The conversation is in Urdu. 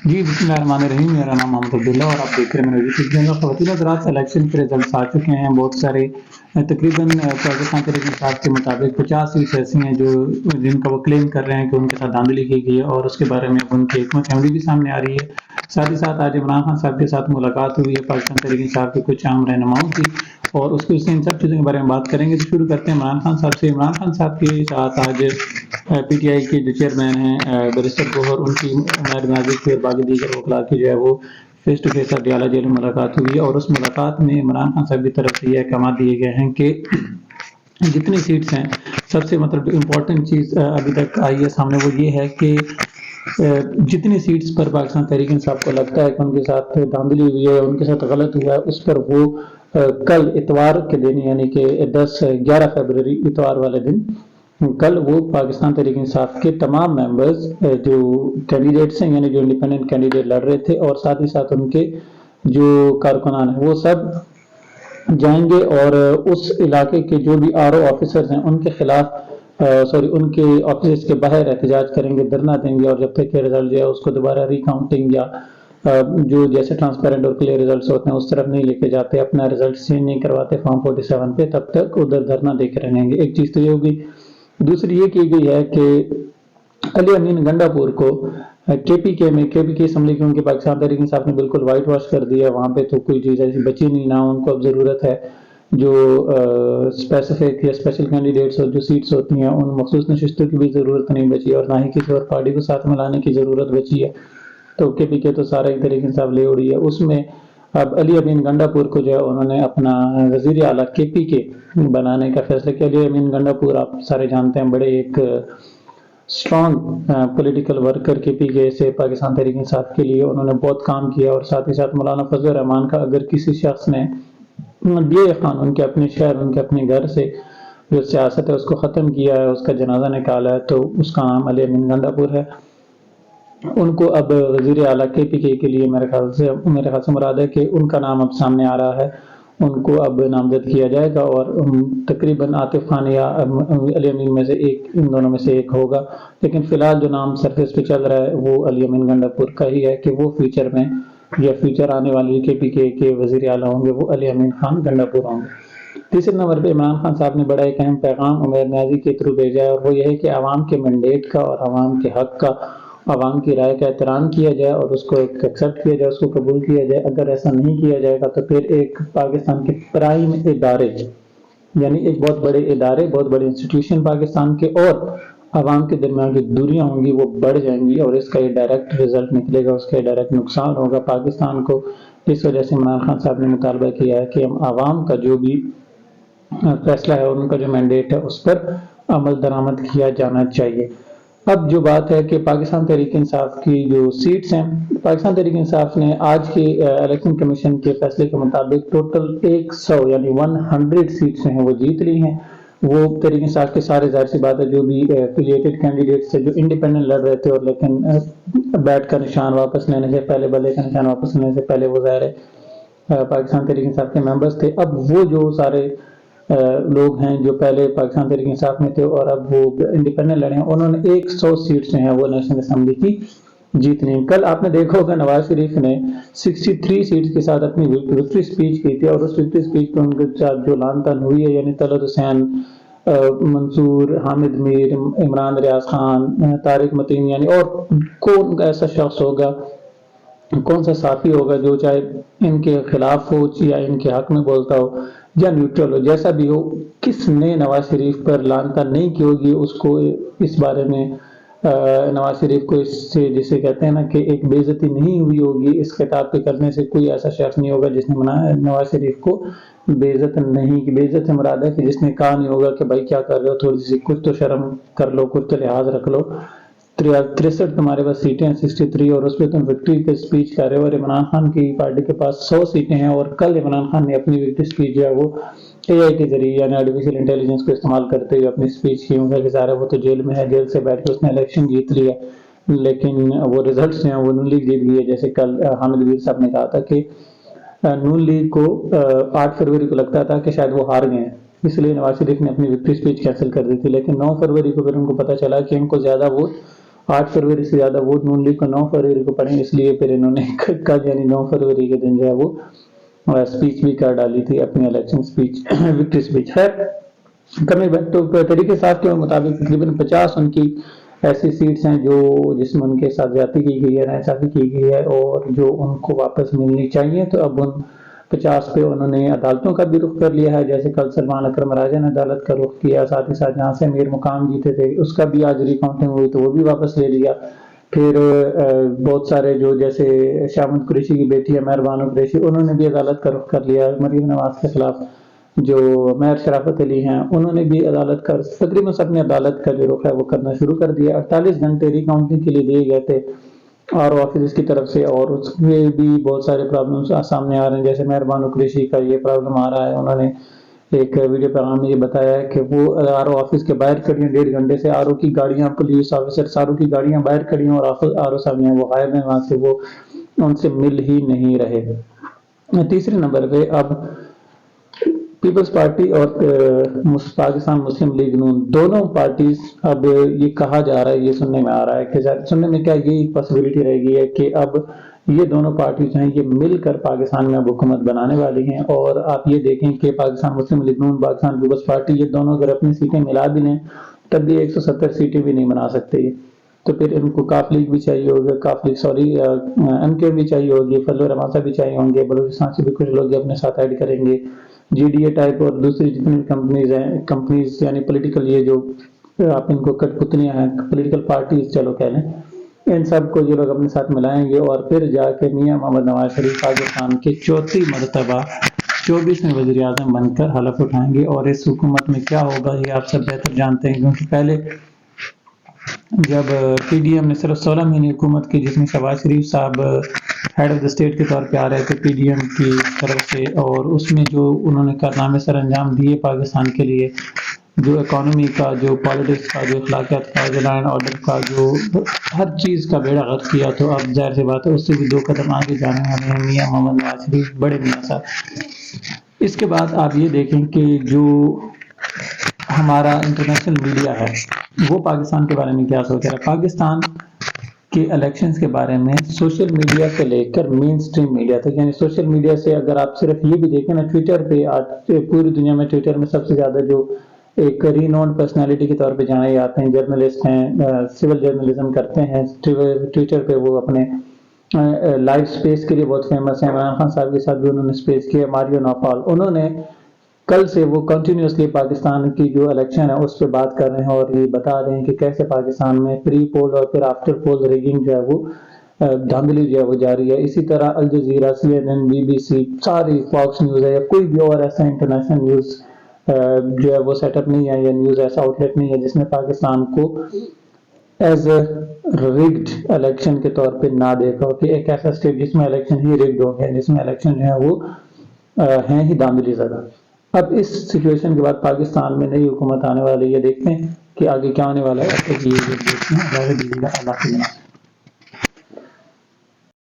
جی بسم اللہ الرحمن الرحیم، میرا نام محمد عبداللہ اور آپ دیکھ رہے ہیں میرے یوٹیوب چینل۔ خواتین حضرات، الیکشن کے ریزلٹس آ چکے ہیں بہت سارے، تقریباً پاکستان تحریک انصاف کے مطابق 50 سیٹس ایسی ہیں جو جن کا وہ کلیم کر رہے ہیں کہ ان کے ساتھ دھاندلی کی گئی ہے، اور اس کے بارے میں ان کی حکمت عملی بھی سامنے آ رہی ہے۔ ساتھ ہی ساتھ آج عمران خان صاحب کے ساتھ ملاقات ہوئی ہے پاکستان تحریک انصاف کے کچھ اہم رہنماؤں کی، اور اس کو ان سب چیزوں کے بارے میں بات کریں گے۔ تو شروع کرتے ہیں عمران خان صاحب سے۔ عمران خان صاحب کے ساتھ آج پی ٹی آئی کے جو چیئرمین ہیں بیرسٹر گوہر، ان کی نائب نازک اور باقی دیگر وکلاء کی جو ہے وہ فیس ٹو فیس ڈیالہ جیل میں ملاقات ہوئی ہے، اور اس ملاقات میں عمران خان صاحب کی طرف سے یہ احکامات دیے گئے ہیں کہ جتنی سیٹس ہیں، سب سے امپورٹنٹ چیز ابھی تک آئی ہے سامنے، وہ یہ ہے کہ جتنی سیٹس پر پاکستان تحریک انصاف کو لگتا ہے کہ ان کے ساتھ دھاندلی ہوئی ہے، ان کے ساتھ غلط ہوا ہے، اس پر وہ کل اتوار کے دن یعنی کہ 11 فروری اتوار والے دن کل وہ پاکستان تحریک انصاف کے تمام ممبرز جو کینڈیڈیٹس ہیں، یعنی جو انڈیپینڈنٹ کینڈیڈیٹ لڑ رہے تھے، اور ساتھ ہی ساتھ ان کے جو کارکنان ہیں، وہ سب جائیں گے اور اس علاقے کے جو بھی آر او آفیسرز ہیں ان کے خلاف ان کے آفیسز کے باہر احتجاج کریں گے، دھرنا دیں گے، اور جب تک کہ رزلٹ جو ہے اس کو دوبارہ ری کاؤنٹنگ یا جو جیسے ٹرانسپیرنٹ اور کلیئر ریزلٹس ہوتے ہیں اس طرف نہیں لے کے جاتے، اپنا رزلٹ چینج نہیں کرواتے فارم 47 پہ، تب تک ادھر دھرنا دے کے رہیں گے۔ ایک چیز تو یہ ہوگی۔ دوسری یہ کی گئی ہے کہ علی امین گنڈا پور کو کے پی کے اسمبلی کی ان کے پاکستان تحریک انصاف نے بالکل وائٹ واش کر دیا ہے۔ وہاں پہ تو کوئی چیز ایسی بچی نہیں، نہ ان کو اب ضرورت ہے جو اسپیسیفک یا اسپیشل کینڈیڈیٹس اور جو سیٹس ہوتی ہیں ان مخصوص نشستوں کی بھی ضرورت نہیں بچی، اور نہ ہی کسی اور پارٹی کو ساتھ ملانے کی ضرورت بچی ہے۔ تو کے پی کے تو سارا ایک تحریک انصاف لے اڑی ہے۔ اس میں اب علی امین گنڈا پور کو جو ہے انہوں نے اپنا وزیر اعلیٰ کے پی کے بنانے کا فیصلہ کیا۔ علی امین گنڈا پور آپ سارے جانتے ہیں، بڑے ایک اسٹرانگ پولیٹیکل ورکر کے پی کے سے پاکستان تحریک انصاف کے لیے انہوں نے بہت کام کیا، اور ساتھ ہی ساتھ مولانا فضل الرحمان کا اگر کسی شخص نے یہ قانون کے اپنے شہر، ان کے اپنے گھر سے جو سیاست ہے اس کو ختم کیا ہے، اس کا جنازہ نکالا ہے، تو اس کا نام علی امین گنڈا پور ہے۔ ان کو اب وزیر اعلیٰ کے پی کے لیے میرے خیال سے مراد ہے کہ ان کا نام اب سامنے آ رہا ہے، ان کو اب نامزد کیا جائے گا، اور تقریباً عاطف خان یا علی امین میں سے ایک، ان دونوں میں سے ایک ہوگا، لیکن فی الحال جو نام سرفیس پہ چل رہا ہے وہ علی امین گنڈا پور کا ہی ہے کہ وہ فیوچر میں یا فیوچر آنے والے کے پی کے وزیر اعلیٰ ہوں گے، وہ علی امین خان گنڈا پور ہوں گے۔ تیسرے نمبر پہ عمران خان صاحب نے بڑا ایک اہم پیغام عمیر نیازی کے تھرو بھیجا ہے، اور وہ یہ ہے کہ عوام کے مینڈیٹ کا اور عوام کے حق کا، عوام کی رائے کا احترام کیا جائے اور اس کو ایکسیپٹ کیا جائے، اس کو قبول کیا جائے۔ اگر ایسا نہیں کیا جائے گا تو پھر ایک پاکستان کے پرائم ادارے، یعنی ایک بہت بڑے ادارے، بہت بڑے انسٹیٹیوشن پاکستان کے اور عوام کے درمیان جو دوریاں ہوں گی وہ بڑھ جائیں گی، اور اس کا یہ ڈائریکٹ رزلٹ نکلے گا، اس کا یہ ڈائریکٹ نقصان ہوگا پاکستان کو۔ اس وجہ سے عمران خان صاحب نے مطالبہ کیا ہے کہ عوام کا جو بھی فیصلہ ہے، ان کا جو مینڈیٹ ہے، اس پر عمل درآمد کیا جانا چاہیے۔ اب جو بات ہے کہ پاکستان تحریک انصاف کی جو سیٹس ہیں، پاکستان تحریک انصاف نے آج کے الیکشن کمیشن کے فیصلے کے مطابق ٹوٹل 100 یعنی 100 سیٹس ہیں وہ جیت لی ہیں۔ وہ تحریک انصاف کے سارے، ظاہر سی بات ہے، جو بھی ایفیلیٹڈ کینڈیڈیٹس تھے جو انڈیپینڈنٹ لڑ رہے تھے، اور لیکن بیٹ کا نشان واپس لینے سے پہلے، بلے کا نشان واپس لینے سے پہلے وہ ظاہر ہے پاکستان تحریک انصاف کے ممبرز تھے۔ اب وہ جو سارے لوگ ہیں جو پہلے پاکستان تحریک انصاف میں تھے اور اب وہ انڈیپینڈنٹ لڑے ہیں، انہوں نے 100 سیٹس جو ہیں وہ نیشنل اسمبلی کی جیتنی ہیں۔ کل آپ نے دیکھا ہوگا نواز شریف نے 63 سیٹس کے ساتھ اپنی وکٹری اسپیچ کی تھی، اور اس وکٹری اسپیچ پہ ان کے ساتھ جو لعن طعن ہوئی ہے، یعنی طلعت حسین، منصور، حامد میر، عمران ریاض خان، طارق متین، یعنی اور کون ایسا شخص ہوگا، کون سا صحافی ہوگا جو چاہے ان کے خلاف ہو یا ان کے حق میں بولتا ہو یا نیوٹرل ہو، جیسا بھی ہو، کس نے نواز شریف پر لعن طعن نہیں کی ہوگی، اس کو اس بارے میں نواز شریف کو اس سے جسے کہتے ہیں نا کہ ایک بے عزتی نہیں ہوئی ہوگی، اس خطاب کے کرنے سے کوئی ایسا شخص نہیں ہوگا جس نے نواز شریف کو بے عزت نہیں کی۔ بے عزت سے مراد ہے کہ جس نے کہا نہیں ہوگا کہ بھائی کیا کر رہے ہو، تھوڑی سی کچھ تو شرم کر لو، کچھ تو لحاظ رکھ لو۔ 63 تمہارے پاس سیٹیں ہیں 63، اور اس پہ تم وکٹری کے اسپیچ کر رہے ہو، اور عمران خان کی پارٹی کے پاس 100 سیٹیں ہیں، اور کل عمران خان نے اپنی وکٹری اسپیچ جو ہے وہ اے آئی کے ذریعے یعنی آرٹیفیشل انٹیلیجنس کو استعمال کرتے ہوئے اپنی اسپیچ کی۔ کہ ظاہر ہے وہ تو جیل میں ہے، جیل سے بیٹھ کے اس نے الیکشن جیت لیا، لیکن وہ ریزلٹس ہیں وہ نون لیگ جیت گئی ہے۔ جیسے کل حامد میر صاحب نے کہا تھا کہ نون لیگ کو 8 فروری کو لگتا تھا کہ شاید وہ ہار گئے ہیں، اس لیے نواز شریف نے اپنی وکٹری اسپیچ کینسل کر دی تھی، لیکن 9 فروری کو پھر ان کو پتہ چلا کہ ان کو زیادہ ووٹ 8 فروری سے زیادہ ووٹ نون لیگ کو 9 فروری کو پڑے، اس لیے پھر انہوں نے کل یعنی 9 فروری کے دن جو ہے وہ اسپیچ بھی کر ڈالی تھی، اپنی الیکشن اسپیچ، وکٹری اسپیچ ہے۔ کمی بیک تو تحریک انصاف کے مطابق تقریباً 50 ان کی ایسی سیٹس ہیں جو جس میں ان کے ساتھ زیادتی کی گئی ہے، ناانصافی کی گئی ہے اور جو ان کو واپس ملنی چاہیے، تو اب ان 50 پہ انہوں نے عدالتوں کا بھی رخ کر لیا ہے، جیسے کل سلمان اکرم راجہ نے عدالت کا رخ کیا، ساتھ ہی ساتھ جہاں سے امیر مقام جیتے تھے اس کا بھی آج ریکاؤنٹنگ ہوئی تو وہ بھی واپس لے لیا۔ پھر بہت سارے جو جیسے شامت قریشی کی بیٹی ہے مہر بانو قریشی، انہوں نے بھی عدالت کا رخ کر لیا، مریم نواز کے خلاف جو مہر شرافت علی ہیں انہوں نے بھی عدالت کا تقریباً سب نے عدالت کا جو رخ ہے وہ کرنا شروع کر دیا۔ 48 گھنٹے ریکاؤنٹنگ کے لیے دیے گئے تھے آر او آفس کی طرف سے، اور اس میں بھی بہت سارے پرابلمس سامنے آ رہے ہیں، جیسے مہر بانو قریشی کا یہ پرابلم آ رہا ہے، انہوں نے ایک ویڈیو پیغام میں یہ بتایا ہے کہ وہ آر او آفس کے باہر کھڑی ہیں 1.5 گھنٹے سے، آر او کی گاڑیاں، پولیس آفیسر آر او کی گاڑیاں باہر کھڑی ہیں اور آر او صاحب ہیں وہ غائب ہیں وہاں سے، وہ ان سے مل ہی نہیں رہے۔ تیسرے نمبر پہ اب پیپلز پارٹی اور پاکستان مسلم لیگ نون دونوں پارٹیز، اب یہ کہا جا رہا ہے، یہ سننے میں آ رہا ہے کہ سننے میں کیا یہ پاسبلٹی رہ گئی ہے کہ اب یہ دونوں پارٹیز ہیں یہ مل کر پاکستان میں اب حکومت بنانے والی ہیں، اور آپ یہ دیکھیں کہ پاکستان مسلم لیگ نون، پاکستان پیپلز پارٹی، یہ دونوں اگر اپنی سیٹیں ملا بھی لیں تب بھی 170 سیٹیں بھی نہیں بنا سکتے، تو پھر ان کو کاف لیگ بھی چاہیے ہوگی، ایم کے بھی چاہیے ہوگی، فضل الرحمان صاحب بھی چاہیے ہوں گے، بلوچستان سے بھی کچھ لوگ اپنے ساتھ ایڈ کریں گے، جی ڈی اے ٹائپ اور دوسری جتنی بھی کمپنیز یعنی پولیٹیکل یہ جو آپ ان کو کٹ پتلیاں ہیں پولیٹیکل پارٹیز چلو کہہ لیں، ان سب کو یہ لوگ اپنے ساتھ ملائیں گے اور پھر جا کے میاں محمد نواز شریف پاکستان کے 34 مرتبہ 24ویں وزیر اعظم بن کر حلف اٹھائیں گے، اور اس حکومت میں کیا ہوگا یہ آپ سب بہتر جانتے ہیں، کیونکہ پہلے جب پی ڈی ایم نے صرف 16 مہینے حکومت کی، جس میں شہباز شریف صاحب ہیڈ آف دا اسٹیٹ کے طور پہ آ رہے تھے پی ڈی ایم کی طرف سے، اور اس میں جو انہوں نے کارنامے سر انجام دیے پاکستان کے لیے، جو اکانومی کا، جو پالیٹکس کا، جو اخلاقیات کا، جو لا اینڈ آرڈر کا، جو ہر چیز کا بیڑا غرق کیا، تو اب ظاہر سی بات ہے اس سے بھی 2 قدم آگے جانے والے ہیں میاں محمد نواز شریف، بڑے میاں صاحب۔ اس کے بعد آپ یہ دیکھیں کہ جو ہمارا انٹرنیشنل میڈیا ہے وہ پاکستان کے بارے میں کیا سوچ رہا ہے۔ پاکستان کے الیکشنز کے بارے میں سوشل میڈیا سے لے کر مین سٹریم میڈیا تک، یعنی سوشل میڈیا سے اگر آپ صرف یہ بھی دیکھیں نا، ٹویٹر پہ پوری دنیا میں ٹویٹر میں سب سے زیادہ جو ایک رینونڈ پرسنالٹی کے طور پہ جانے جاتے ہیں، جرنلسٹ ہیں، سول جرنلزم کرتے ہیں، ٹویٹر پہ وہ اپنے لائیو سپیس کے لیے بہت فیمس ہیں، عمران خان صاحب کے ساتھ بھی انہوں نے سپیس کیا، ماریو نوپال، انہوں نے کل سے وہ کنٹینیوسلی پاکستان کی جو الیکشن ہے اس پہ بات کر رہے ہیں اور یہ بتا رہے ہیں کہ کیسے پاکستان میں پری پول اور پھر آفٹر پول ریگنگ جو ہے وہ دھاندلی جو ہے وہ جاری ہے۔ اسی طرح Al Jazeera, C N N, B B C, ساری فاکس نیوز ہے یا کوئی بھی اور ایسا انٹرنیشنل نیوز جو ہے وہ سیٹ اپ نہیں ہے یا نیوز ایسا آؤٹ لیٹ نہیں ہے جس میں پاکستان کو ایز اے ریگڈ الیکشن کے طور پہ نہ دیکھا ہو، کہ ایک ایسا اسٹیٹ جس میں الیکشن ہی ریگڈ ہو گیا، جس میں الیکشن جو ہے وہ ہیں ہی دھاندلی زدہ۔ اب اس سچویشن کے بعد پاکستان میں نئی حکومت آنے والی ہے، دیکھتے ہیں کہ آگے کیا ہونے والا ہے۔ اللہ